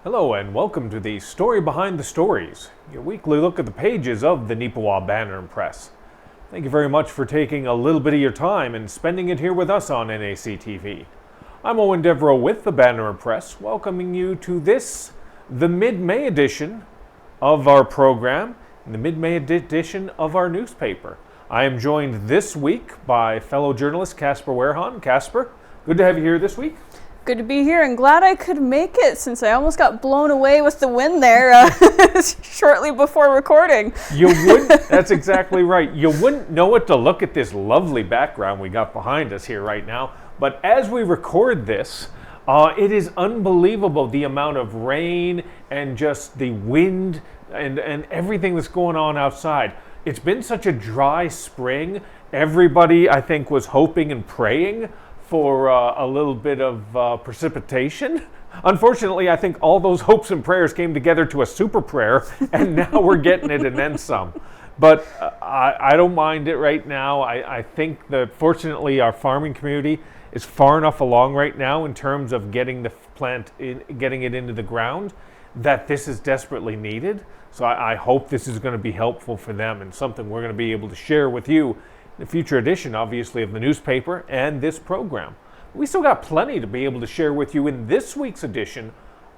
Hello and welcome to the Story Behind the Stories, your weekly look at the pages of the Neepawa Banner Press. Thank you very much for taking a little bit of your time and spending it here with us on NAC TV. I'm Eoin Devereux with the Banner Press, welcoming you to this, the mid-May edition of our program, the mid-May edition of our newspaper. I am joined this week by fellow journalist Casper Wehrhahn. Casper, good to have you here this week. Good to be here and glad I could make it since I almost got blown away with the wind there shortly before recording. You wouldn't, that's exactly right. You wouldn't know it to look at this lovely background we got behind us here right now. But as we record this, it is unbelievable the amount of rain and just the wind and everything that's going on outside. It's been such a dry spring. Everybody, I think, was hoping and praying for a little bit of precipitation. Unfortunately, I think all those hopes and prayers came together to a super prayer, and now we're getting it and then some. But I don't mind it right now. I think that fortunately our farming community is far enough along right now in terms of getting the plant, getting it into the ground, that this is desperately needed. So I hope this is going to be helpful for them and something we're going to be able to share with you the future edition, obviously, of the newspaper and this program. We still got plenty to be able to share with you in this week's edition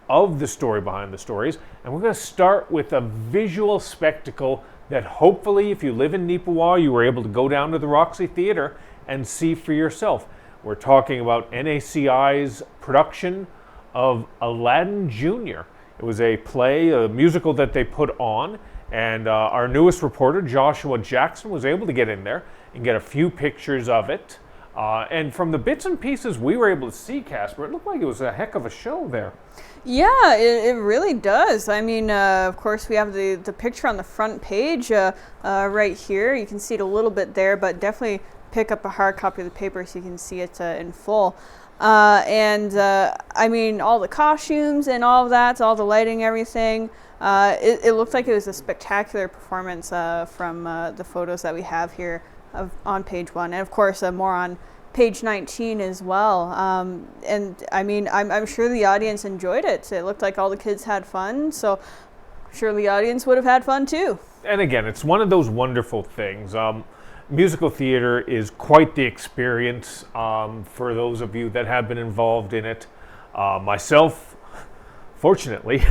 of the Story Behind the Stories, and we're going to start with a visual spectacle that hopefully, if you live in Neepawa, you were able to go down to the Roxy Theatre and see for yourself. We're talking about NACI's production of Aladdin Jr. It was a play, a musical that they put on, and our newest reporter, Joshua Jackson, was able to get in there and get a few pictures of it. And from the bits and pieces we were able to see, Casper, it looked like it was a heck of a show there. Yeah, it really does. I mean, of course, we have the picture on the front page right here. You can see it a little bit there, but definitely pick up a hard copy of the paper so you can see it in full. I mean, all the costumes and all of that, all the lighting, everything. It looked like it was a spectacular performance from the photos that we have here on page 1, and of course more on page 19 as well. And I mean, I'm sure the audience enjoyed it. It looked like all the kids had fun, so I'm sure the audience would have had fun too. And again, it's one of those wonderful things. Musical theater is quite the experience for those of you that have been involved in it. Myself, fortunately,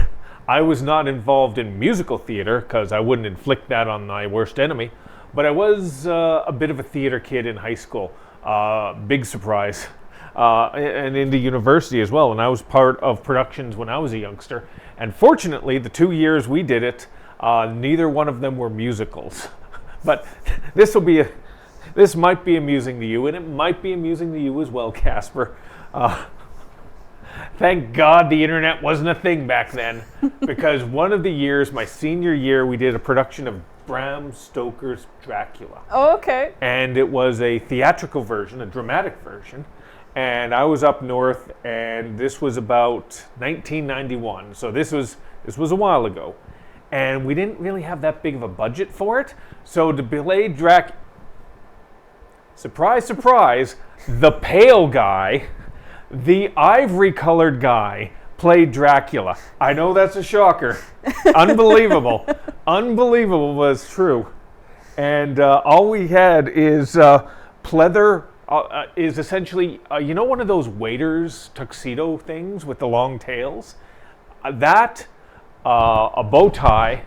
I was not involved in musical theater because I wouldn't inflict that on my worst enemy. But I was a bit of a theater kid in high school, big surprise, and into university as well. And I was part of productions when I was a youngster. And fortunately, the 2 years we did it, neither one of them were musicals. But this might be amusing to you, and it might be amusing to you as well, Casper. Thank God the internet wasn't a thing back then, because one of the years, my senior year, we did a production of Bram Stoker's Dracula. Oh, okay. And it was a theatrical version, a dramatic version. And I was up north, and this was about 1991. So this was a while ago. And we didn't really have that big of a budget for it. So to play surprise, surprise, the pale guy, the ivory-colored guy, played Dracula. I know that's a shocker. Unbelievable. Unbelievable, but it's true. And all we had is pleather, is essentially, you know, one of those waiters tuxedo things with the long tails? A bow tie,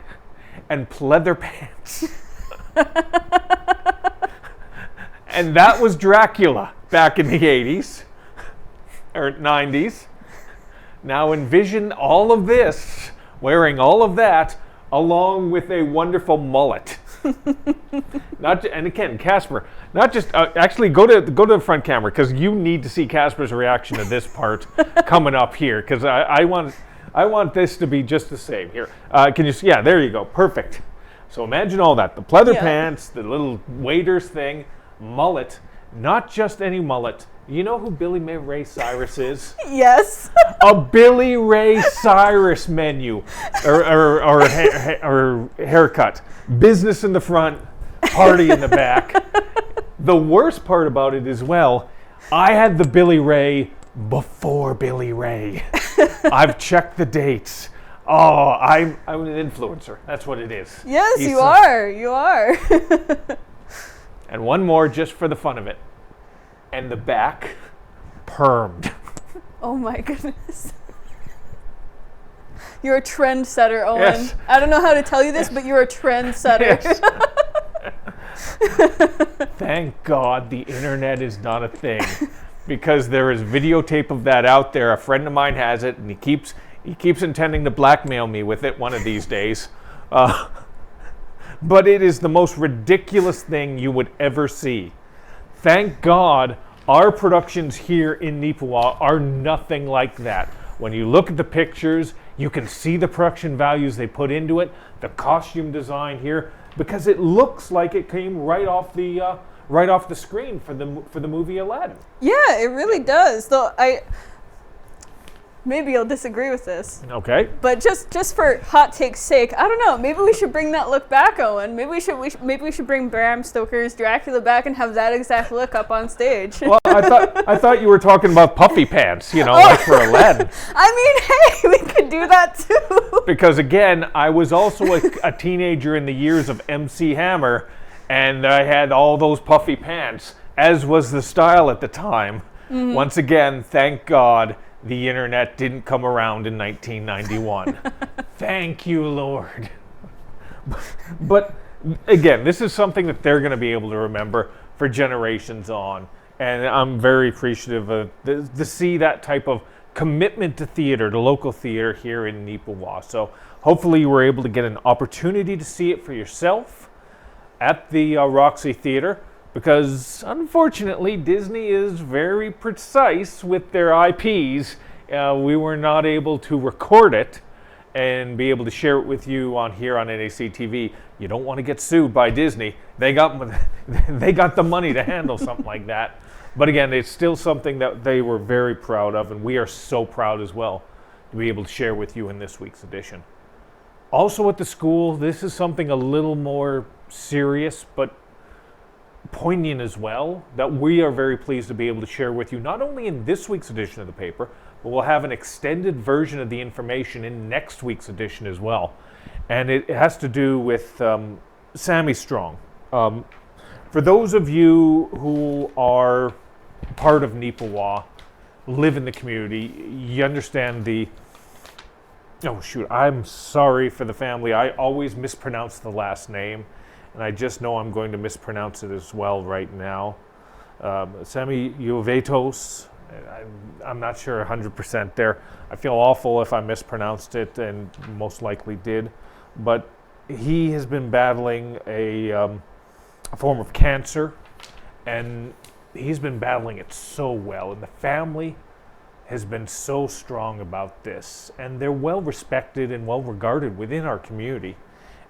and pleather pants. And that was Dracula back in the 80s, or 90s. Now envision all of this, wearing all of that, along with a wonderful mullet. And again, Casper, not just actually go to the front camera, because you need to see Casper's reaction to this part coming up here, because I want this to be just the same. Here, can you see? Yeah, there you go, perfect. So imagine all that: the pleather pants, the little waiter's thing, mullet, not just any mullet. You know who Billy Ray Cyrus is? Yes. A Billy Ray Cyrus menu or haircut. Business in the front, party in the back. The worst part about it as well, I had the Billy Ray before Billy Ray. I've checked the dates. Oh, I'm an influencer. That's what it is. Yes, you are. You are. And one more just for the fun of it. And the back, permed. Oh my goodness. You're a trendsetter, Owen. Yes. I don't know how to tell you this, but you're a trendsetter. Yes. Thank God the internet is not a thing, because there is videotape of that out there. A friend of mine has it, and he keeps intending to blackmail me with it one of these days. But it is the most ridiculous thing you would ever see. Thank God our productions here in Neepawa are nothing like that. When you look at the pictures, you can see the production values they put into it, the costume design here, because it looks like it came right off the screen for the movie Aladdin. Yeah, it really does. Though maybe you'll disagree with this. Okay. But just for hot take's sake, I don't know. Maybe we should bring that look back, Owen. Maybe we should bring Bram Stoker's Dracula back and have that exact look up on stage. Well, I thought you were talking about puffy pants, like for Aladdin. I mean, hey, we could do that too. Because again, I was also a teenager in the years of MC Hammer, and I had all those puffy pants, as was the style at the time. Mm-hmm. Once again, thank God the internet didn't come around in 1991. Thank you, Lord. But again, this is something that they're going to be able to remember for generations on. And I'm very appreciative of to see that type of commitment to theater, to local theater here in Neepawa. So hopefully you were able to get an opportunity to see it for yourself at the Roxy Theater. Because, unfortunately, Disney is very precise with their IPs. We were not able to record it and be able to share it with you on here on NAC TV. You don't want to get sued by Disney. They got the money to handle something like that. But again, it's still something that they were very proud of, and we are so proud as well to be able to share with you in this week's edition. Also at the school, this is something a little more serious, but poignant as well, that we are very pleased to be able to share with you, not only in this week's edition of the paper, but we'll have an extended version of the information in next week's edition as well. And it has to do with Sammy Strong. For those of you who are part of Neepawa, live in the community, you understand I'm sorry for the family. I always mispronounce the last name. And I just know I'm going to mispronounce it as well right now. Sammy Iovetos, I'm not sure 100% there. I feel awful if I mispronounced it, and most likely did. But he has been battling a form of cancer, and he's been battling it so well. And the family has been so strong about this. And they're well respected and well regarded within our community.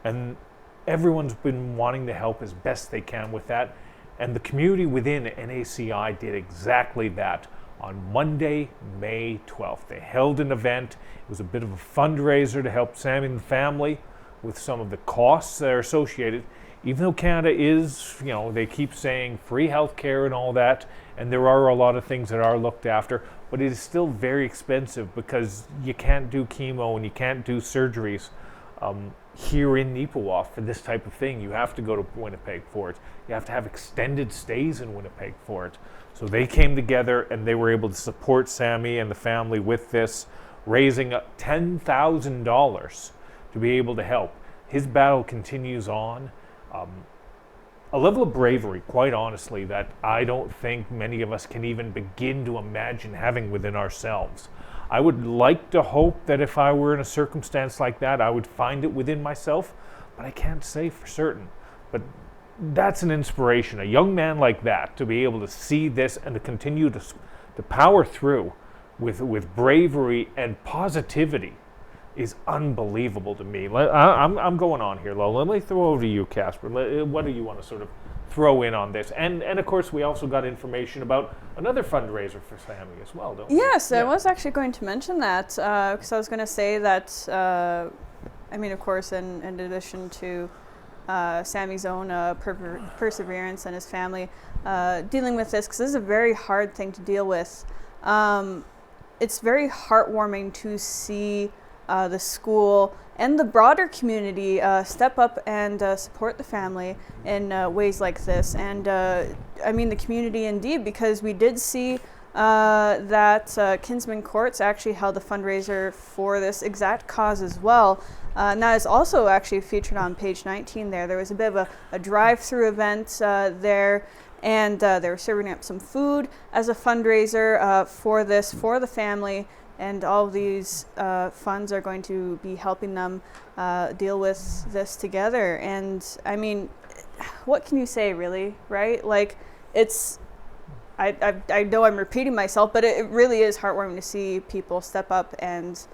And everyone's been wanting to help as best they can with that, and the community within NACI did exactly that. On Monday, May 12th, they held an event. It was a bit of a fundraiser to help Sammy and the family with some of the costs that are associated. Even though Canada is, they keep saying free health care and all that, and there are a lot of things that are looked after, but it is still very expensive because you can't do chemo and you can't do surgeries here in Neepawa for this type of thing. You have to go to Winnipeg for it. You have to have extended stays in Winnipeg for it. So they came together and they were able to support Sammy and the family with this, raising $10,000 to be able to help. His battle continues on. A level of bravery, quite honestly, that I don't think many of us can even begin to imagine having within ourselves. I would like to hope that if I were in a circumstance like that, I would find it within myself, but I can't say for certain. But that's an inspiration, a young man like that, to be able to see this and to continue to power through with bravery and positivity is unbelievable to me. I'm going on here, Lola. Let me throw over to you, Casper. What do you want to sort of throw in on this? And of course, we also got information about another fundraiser for Sammy as well, don't we? Yes, I was actually going to mention that because I was going to say that, of course, in addition to Sammy's own perseverance and his family dealing with this, because this is a very hard thing to deal with. it's very heartwarming to see the school and the broader community step up and support the family in ways like this. And I mean the community indeed, because we did see that Kinsman Courts actually held a fundraiser for this exact cause as well. And that is also actually featured on page 19 there. There was a bit of a drive-through event there, and they were serving up some food as a fundraiser for this, for the family. And all of these funds are going to be helping them deal with this together. And I mean, what can you say, really, right? Like, it's, I know I'm repeating myself, but it really is heartwarming to see people step up and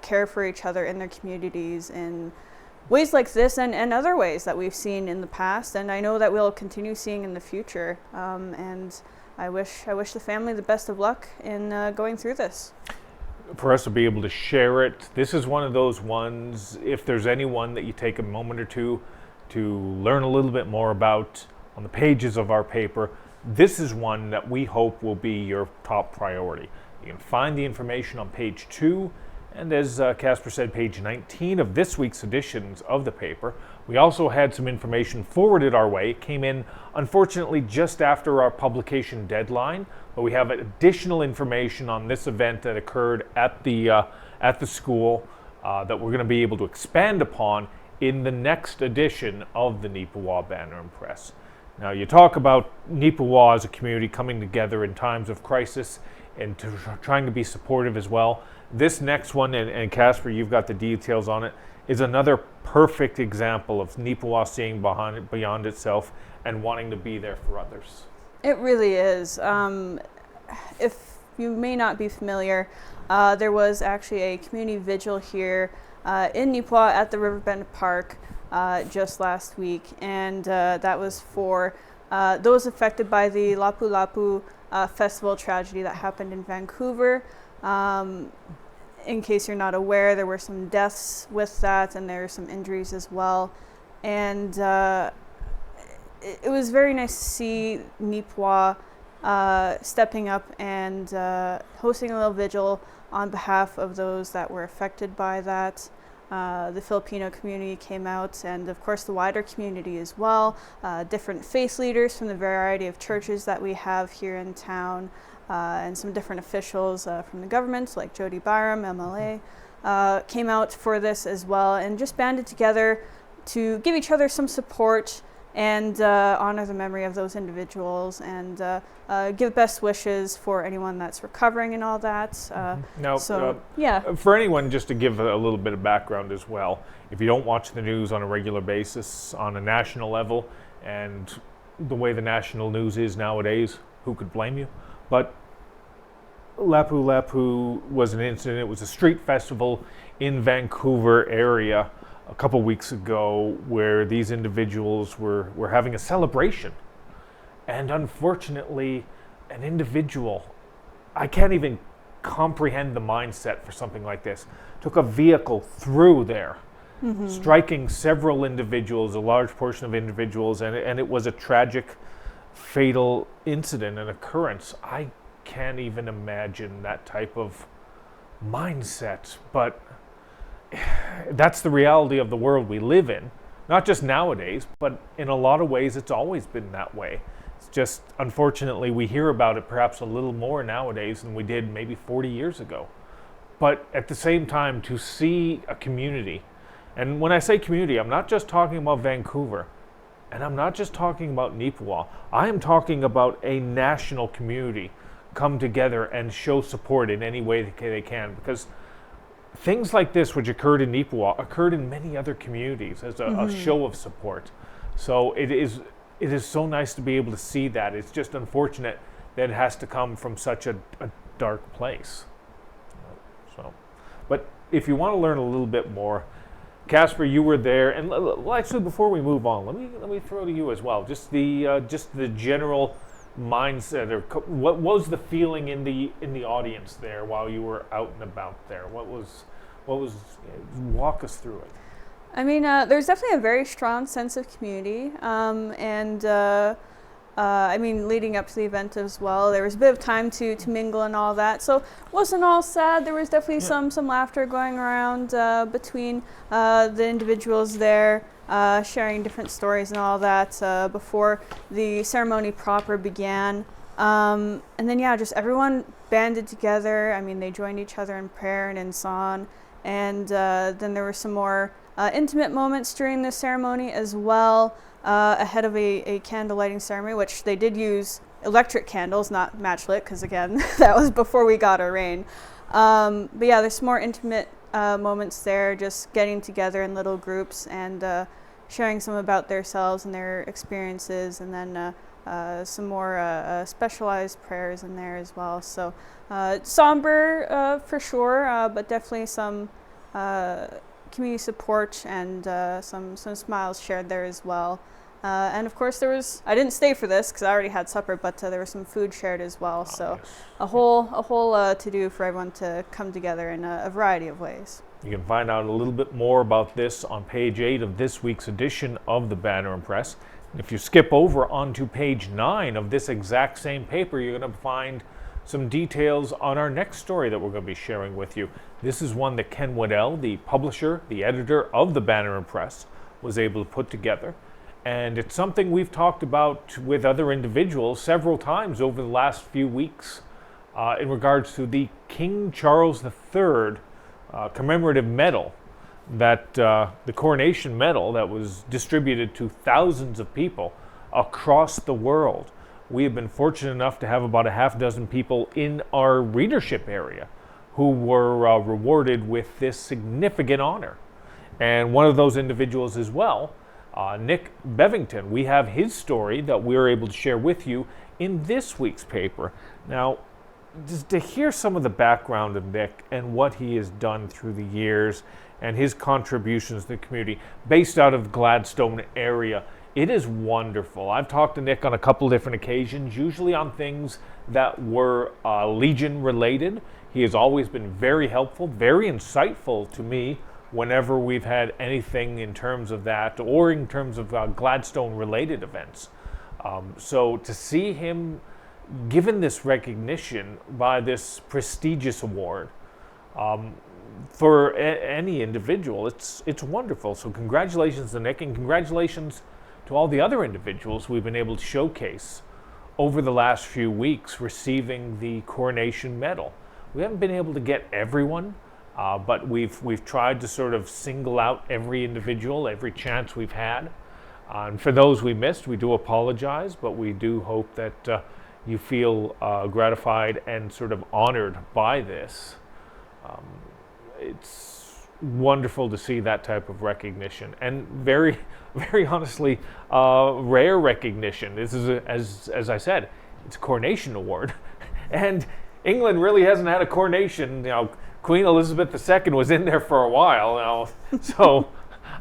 care for each other in their communities in ways like this and other ways that we've seen in the past. And I know that we'll continue seeing in the future. And I wish the family the best of luck in going through this. For us to be able to share it, this is one of those ones, if there's anyone that you take a moment or two to learn a little bit more about on the pages of our paper, this is one that we hope will be your top priority. You can find the information on page 2, and as Casper said, page 19 of this week's editions of the paper. We also had some information forwarded our way. It came in, unfortunately, just after our publication deadline, but we have additional information on this event that occurred at the school that we're going to be able to expand upon in the next edition of the Neepawa Banner Press. Now, you talk about Neepawa as a community coming together in times of crisis and trying to be supportive as well. This next one, and Casper, you've got the details on it, is another perfect example of Neepawa seeing beyond itself and wanting to be there for others. It really is. If you may not be familiar, there was actually a community vigil here in Neepawa at the Riverbend Park just last week, and that was for those affected by the Lapu Lapu festival tragedy that happened in Vancouver. In case you're not aware, there were some deaths with that, and there were some injuries as well. And it was very nice to see Neepawa stepping up and hosting a little vigil on behalf of those that were affected by that. The Filipino community came out, and of course the wider community as well. Different faith leaders from the variety of churches that we have here in town, and some different officials from the government, like Jody Byram, MLA, came out for this as well, and just banded together to give each other some support and honor the memory of those individuals, and give best wishes for anyone that's recovering and all that. For anyone, just to give a little bit of background as well, if you don't watch the news on a regular basis on a national level, and the way the national news is nowadays, who could blame you? But Lapu Lapu was an incident. It was a street festival in Vancouver area a couple weeks ago where these individuals were having a celebration. And unfortunately, an individual, I can't even comprehend the mindset for something like this, took a vehicle through there, striking several individuals, a large portion of individuals, and it was a tragic, fatal incident, an occurrence. I can't even imagine that type of mindset, but that's the reality of the world we live in. Not just nowadays, but in a lot of ways it's always been that way. It's just, unfortunately, we hear about it perhaps a little more nowadays than we did maybe 40 years ago. But at the same time, to see a community, and when I say community, I'm not just talking about Vancouver, and I'm not just talking about Neepawa, I am talking about a national community come together and show support in any way they can, because things like this, which occurred in Neepawa, occurred in many other communities as a show of support. So it is so nice to be able to see that. It's just unfortunate that it has to come from such a dark place. So, but if you want to learn a little bit more, Casper, you were there, and actually, before we move on, let me throw to you as well. Just the general mindset, or what was the feeling in the audience there while you were out and about there? What was walk us through it. I mean, there's definitely a very strong sense of community, and leading up to the event as well, there was a bit of time to mingle and all that. So it wasn't all sad. There was definitely some laughter going around between the individuals there, sharing different stories and all that before the ceremony proper began. And then, just everyone banded together. They joined each other in prayer and in song. And then there were some more intimate moments during the ceremony as well. Ahead of a candle lighting ceremony, which they did use electric candles, not matchlit, because again, that was before we got our rain. But there's some more intimate moments there, just getting together in little groups and sharing some about themselves and their experiences, and then some more specialized prayers in there as well. So somber for sure, but definitely some community support and some smiles shared there as well. And of course I didn't stay for this because I already had supper, but there was some food shared as well. A whole to-do for everyone to come together in a variety of ways. You can find out a little bit more about this on page 8 of this week's edition of the Banner Press. If you skip over onto page 9 of this exact same paper, you're going to find some details on our next story that we're going to be sharing with you. This is one that Ken Waddell, the publisher, the editor of the Banner Press, was able to put together. And it's something we've talked about with other individuals several times over the last few weeks in regards to the King Charles III commemorative medal, that the coronation medal that was distributed to thousands of people across the world. We have been fortunate enough to have about a half dozen people in our readership area who were rewarded with this significant honor. And one of those individuals as well, Nick Bevington. We have his story that we're able to share with you in this week's paper. Now, just to hear some of the background of Nick and what he has done through the years and his contributions to the community based out of the Gladstone area, it is wonderful. I've talked to Nick on a couple different occasions, usually on things that were Legion related. He has always been very helpful, very insightful to me whenever we've had anything in terms of that or in terms of Gladstone related events. So to see him given this recognition by this prestigious award for any individual, it's wonderful. So congratulations to Nick, and congratulations to all the other individuals we've been able to showcase over the last few weeks receiving the coronation medal. We haven't been able to get everyone, but we've tried to sort of single out every individual, every chance we've had. And for those we missed, we do apologize, but we do hope that you feel gratified and sort of honored by this. It's wonderful to see that type of recognition, and very, very honestly, rare recognition. This is, as I said, it's a coronation award, and England really hasn't had a coronation. Queen Elizabeth II was in there for a while now, so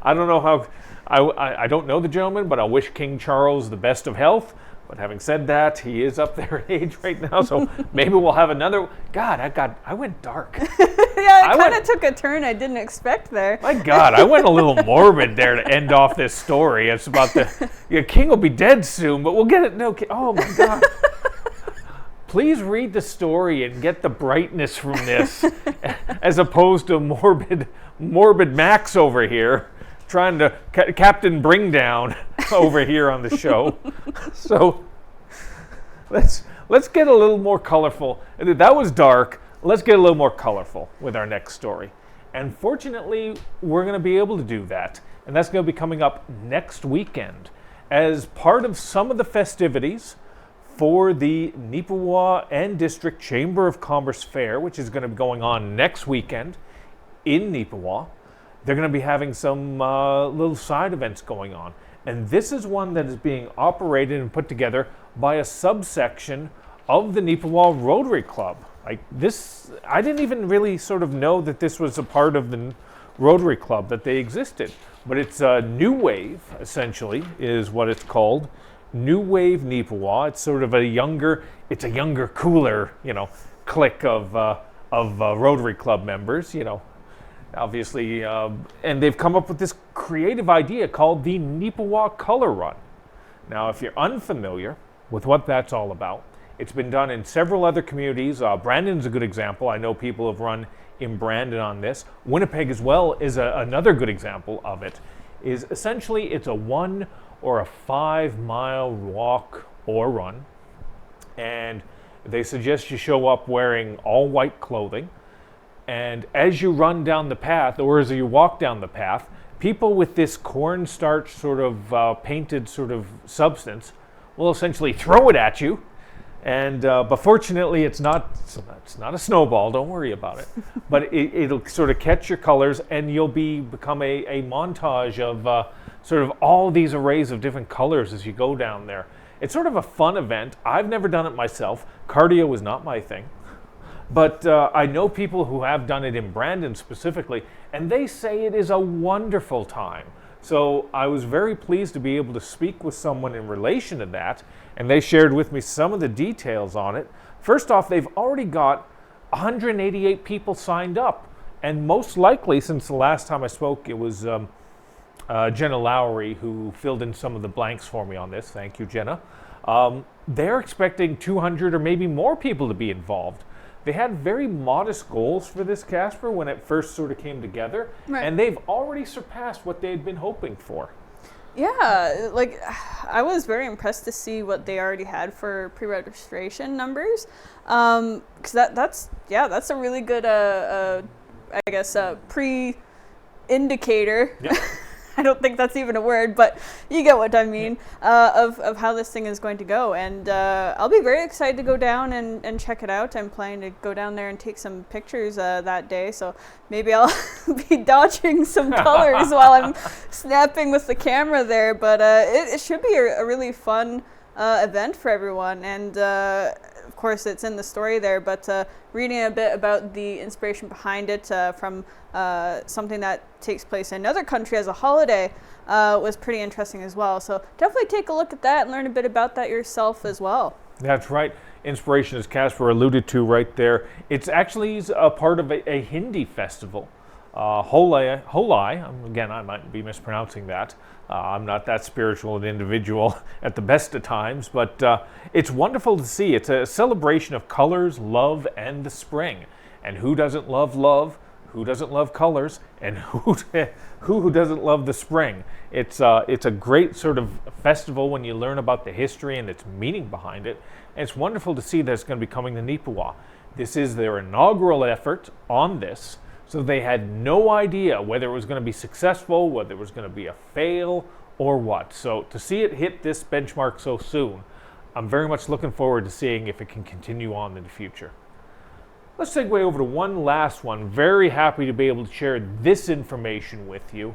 I don't know how. I don't know the gentleman, but I wish King Charles the best of health. But having said that, he is up there in age right now, so maybe we'll have another. God, I went dark. Yeah, it kind of took a turn I didn't expect there. My God, I went a little morbid there to end off this story. It's about the king will be dead soon, but we'll get it. No, oh my God. Please read the story and get the brightness from this, as opposed to morbid Max over here, trying to Captain Bring Down over here on the show. So let's get a little more colorful. That was dark. Let's get a little more colorful with our next story. And fortunately, we're going to be able to do that. And that's going to be coming up next weekend as part of some of the festivities for the Neepawa and District Chamber of Commerce Fair, which is going to be going on next weekend in Neepawa. They're going to be having some little side events going on. And this is one that is being operated and put together by a subsection of the Neepawa Rotary Club. Like this, I didn't even really sort of know that this was a part of the Rotary Club, that they existed. But it's a New Wave, essentially, is what it's called. New Wave Neepawa. It's sort of a younger, cooler, clique of Rotary Club members, obviously, and they've come up with this creative idea called the Neepawa Color Run. Now, if you're unfamiliar with what that's all about. It's been done in several other communities. Brandon's a good example. I know people have run in Brandon on this. Winnipeg as well is another good example of it. Is essentially it's a 1 or a 5 mile walk or run, and they suggest you show up wearing all white clothing. And as you run down the path, or as you walk down the path, people with this cornstarch sort of painted sort of substance will essentially throw it at you. And but fortunately, it's not a snowball. Don't worry about it. But it'll sort of catch your colors, and you'll become a montage of sort of all these arrays of different colors as you go down there. It's sort of a fun event. I've never done it myself. Cardio is not my thing. But I know people who have done it in Brandon specifically, and they say it is a wonderful time. So I was very pleased to be able to speak with someone in relation to that, and they shared with me some of the details on it. First off, they've already got 188 people signed up, and most likely, since the last time I spoke, it was Jenna Lowry who filled in some of the blanks for me on this. Thank you, Jenna. They're expecting 200 or maybe more people to be involved. They had very modest goals for this, Casper, when it first sort of came together, right. And they've already surpassed what they had been hoping for. Yeah, like I was very impressed to see what they already had for pre-registration numbers, because that's a really good I guess pre-indicator. Yep. I don't think that's even a word, but you get what I mean, of how this thing is going to go. And I'll be very excited to go down and check it out. I'm planning to go down there and take some pictures that day, so maybe I'll be dodging some colors while I'm snapping with the camera there. But it should be a really fun event for everyone. And of course, it's in the story there, but reading a bit about the inspiration behind it from something that takes place in another country as a holiday was pretty interesting as well. So definitely take a look at that and learn a bit about that yourself as well. That's right. Inspiration, as Casper alluded to right there, it's actually a part of a Hindi festival. Holai, again, I might be mispronouncing that. I'm not that spiritual an individual at the best of times, but it's wonderful to see. It's a celebration of colors, love, and the spring. And who doesn't love love? Who doesn't love colors? And who doesn't love the spring? It's a great sort of festival when you learn about the history and its meaning behind it. And it's wonderful to see that it's going to be coming to Neepawa. This is their inaugural effort on this. So they had no idea whether it was going to be successful, whether it was going to be a fail, or what. So to see it hit this benchmark so soon, I'm very much looking forward to seeing if it can continue on in the future. Let's segue over to one last one. Very happy to be able to share this information with you.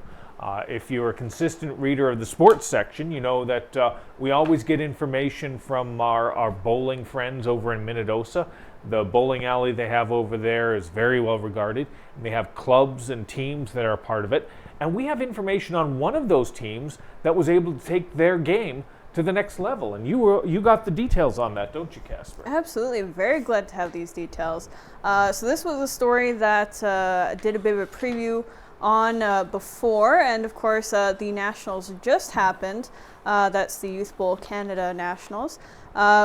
If you're a consistent reader of the sports section, you know that we always get information from our bowling friends over in Minnedosa. The bowling alley they have over there is very well regarded. And they have clubs and teams that are a part of it. And we have information on one of those teams that was able to take their game to the next level. And you got the details on that, don't you, Casper? Absolutely. Very glad to have these details. So this was a story that did a bit of a preview on before, and of course the Nationals just happened. That's the Youth Bowl Canada Nationals,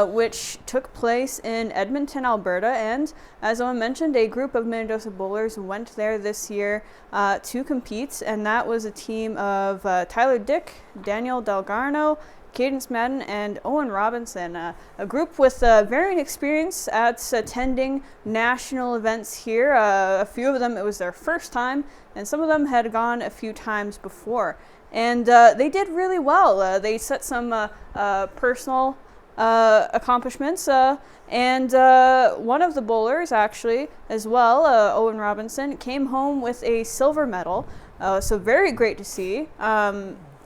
which took place in Edmonton, Alberta, and as Owen mentioned, a group of Minnedosa bowlers went there this year to compete, and that was a team of Tyler Dick, Daniel Delgarno, Cadence Madden, and Owen Robinson, a group with varying experience at attending national events here. A few of them, it was their first time, and some of them had gone a few times before. And they did really well. They set some personal accomplishments, and one of the bowlers actually as well, Owen Robinson, came home with a silver medal, so very great to see.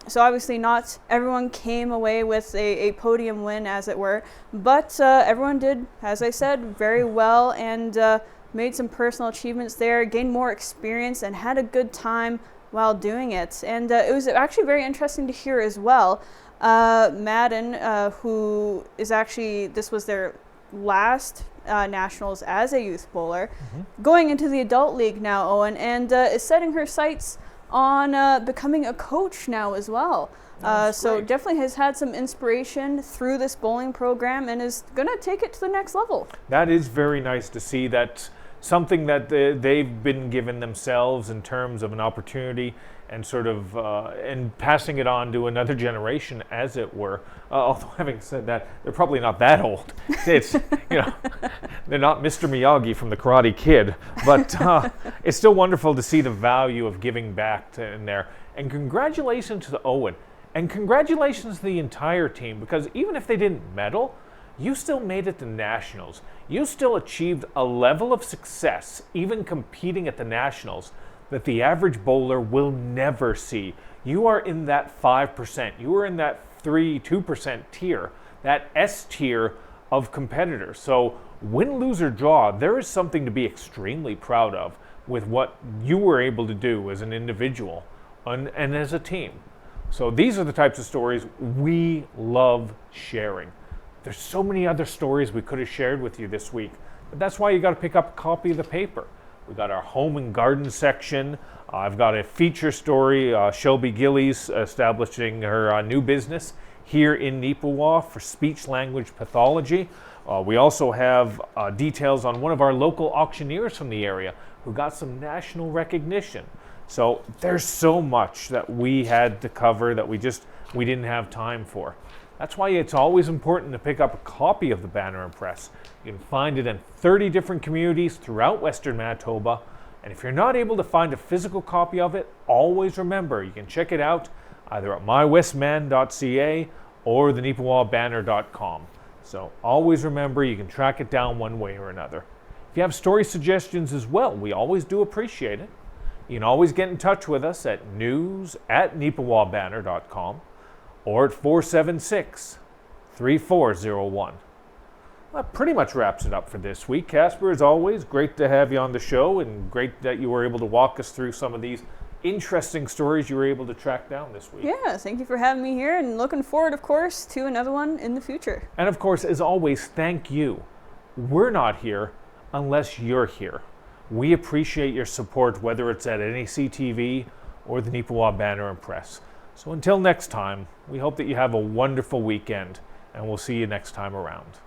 So obviously not everyone came away with a podium win, as it were, but everyone did, as I said, very well, and made some personal achievements there, gained more experience, and had a good time while doing it. And it was actually very interesting to hear as well. Madden, who is actually, this was their last nationals as a youth bowler, going into the adult league now, Owen, and is setting her sights on becoming a coach now as well. So great. definitely has had some inspiration through this bowling program and is going to take it to the next level. That is very nice to see. That something that they've been given themselves in terms of an opportunity and sort of and passing it on to another generation, as it were. Although having said that, they're probably not that old. It's they're not Mr. Miyagi from the Karate Kid, but it's still wonderful to see the value of giving back in there. And congratulations to Eoin, and congratulations to the entire team, because even if they didn't medal, you still made it to nationals. You still achieved a level of success, even competing at the nationals, that the average bowler will never see. You are in that 5%. You are in that 2% tier, that S tier of competitors. So win, lose, or draw, there is something to be extremely proud of with what you were able to do as an individual and as a team. So these are the types of stories we love sharing. There's so many other stories we could have shared with you this week, but that's why you got to pick up a copy of the paper. We got our home and garden section. I've got a feature story, Shelby Gillies establishing her new business here in Neepawa for speech-language pathology. We also have details on one of our local auctioneers from the area who got some national recognition. So there's so much that we had to cover that we didn't have time for. That's why it's always important to pick up a copy of the Banner Press. You can find it in 30 different communities throughout Western Manitoba. And if you're not able to find a physical copy of it, always remember you can check it out either at mywestman.ca or the neepawabanner.com. So always remember you can track it down one way or another. If you have story suggestions as well, we always do appreciate it. You can always get in touch with us at news@neepawabanner.com or at 476-3401. That pretty much wraps it up for this week. Casper, as always, great to have you on the show, and great that you were able to walk us through some of these interesting stories you were able to track down this week. Yeah, thank you for having me here, and looking forward, of course, to another one in the future. And of course, as always, thank you. We're not here unless you're here. We appreciate your support, whether it's at NAC TV or the Neepawa Banner Press. So until next time, we hope that you have a wonderful weekend, and we'll see you next time around.